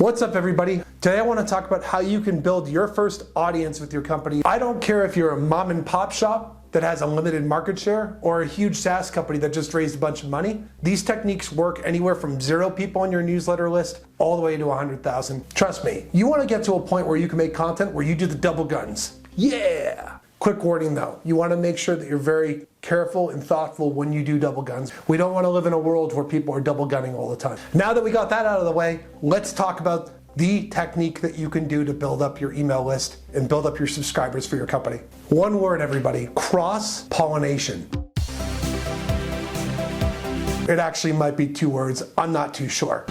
What's up, everybody? Today I want to talk about how you can build your first audience with your company. I don't care if you're a mom and pop shop that has a limited market share or a huge SaaS company that just raised a bunch of money. These techniques work anywhere from 0 people on your newsletter list all the way to 100,000. Trust me, you want to get to a point where you can make content where you do the double guns. Yeah! Quick warning though, you want to make sure that you're very careful and thoughtful when you do double guns. We don't want to live in a world where people are double gunning all the time. Now that we got that out of the way, let's talk about the technique that you can do to build up your email list and build up your subscribers for your company. One word, everybody: cross-pollination. It actually might be 2 words, I'm not too sure.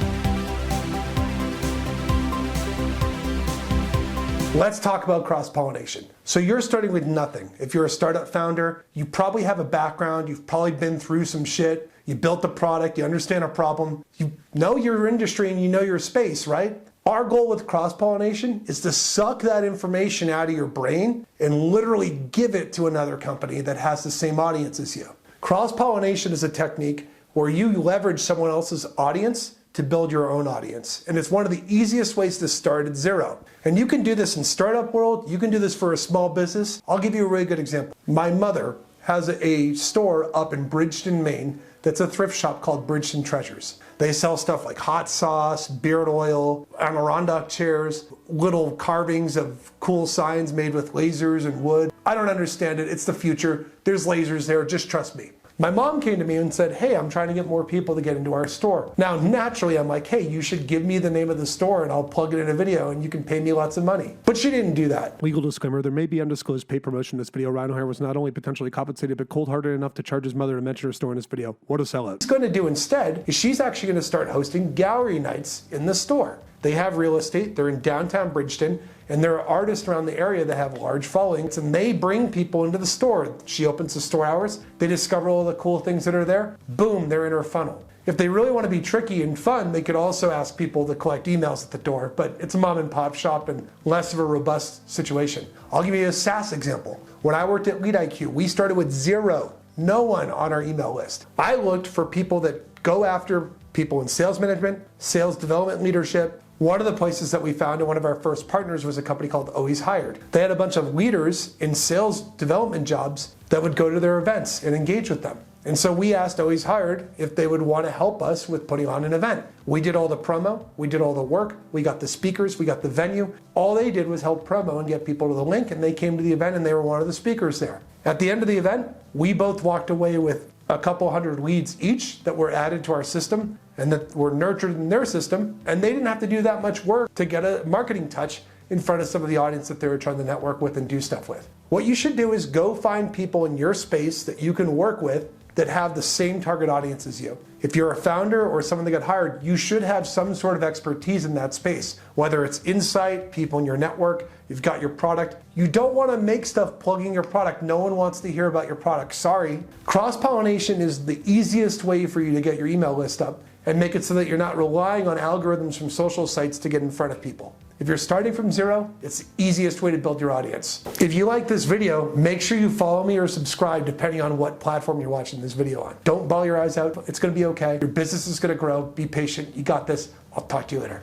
Let's talk about cross-pollination. So you're starting with nothing. If you're a startup founder, you probably have a background, you've probably been through some shit, you built a product, you understand a problem, you know your industry and you know your space, right? Our goal with cross-pollination is to suck that information out of your brain and literally give it to another company that has the same audience as you. Cross-pollination is a technique where you leverage someone else's audience to build your own audience. And it's one of the easiest ways to start at 0. And you can do this in startup world, you can do this for a small business. I'll give you a really good example. My mother has a store up in Bridgeton, Maine, that's a thrift shop called Bridgeton Treasures. They sell stuff like hot sauce, beard oil, Adirondack chairs, little carvings of cool signs made with lasers and wood. I don't understand it, it's the future. There's lasers there, just trust me. My mom came to me and said, hey, I'm trying to get more people to get into our store. Now, naturally, I'm like, hey, you should give me the name of the store and I'll plug it in a video and you can pay me lots of money. But she didn't do that. Legal disclaimer, there may be undisclosed paid promotion in this video. Rhino Hair was not only potentially compensated, but cold-hearted enough to charge his mother to mention her store in this video. What a sellout. What she's going to do instead is she's actually going to start hosting gallery nights in the store. They have real estate, they're in downtown Bridgeton, and there are artists around the area that have large followings, and they bring people into the store. She opens the store hours, they discover all the cool things that are there, boom, they're in her funnel. If they really want to be tricky and fun, they could also ask people to collect emails at the door, but it's a mom and pop shop and less of a robust situation. I'll give you a SaaS example. When I worked at LeadIQ, we started with 0, no one on our email list. I looked for people that go after people in sales management, sales development leadership. One of the places that we found, and one of our first partners, was a company called Always Hired. They had a bunch of leaders in sales development jobs that would go to their events and engage with them. And so we asked Always Hired if they would want to help us with putting on an event. We did all the promo, we did all the work, we got the speakers, we got the venue. All they did was help promo and get people to the link, and they came to the event and they were one of the speakers there. At the end of the event, we both walked away with a couple hundred leads each that were added to our system and that were nurtured in their system, and they didn't have to do that much work to get a marketing touch in front of some of the audience that they were trying to network with and do stuff with. What you should do is go find people in your space that you can work with that have the same target audience as you. If you're a founder or someone that got hired, you should have some sort of expertise in that space, whether it's insight, people in your network, you've got your product. You don't want to make stuff plugging your product. No one wants to hear about your product, sorry. Cross-pollination is the easiest way for you to get your email list up and make it so that you're not relying on algorithms from social sites to get in front of people. If you're starting from 0, it's the easiest way to build your audience. If you like this video, make sure you follow me or subscribe depending on what platform you're watching this video on. Don't bawl your eyes out. It's going to be okay. Your business is going to grow. Be patient. You got this. I'll talk to you later.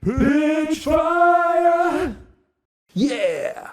Pitch fire! Yeah!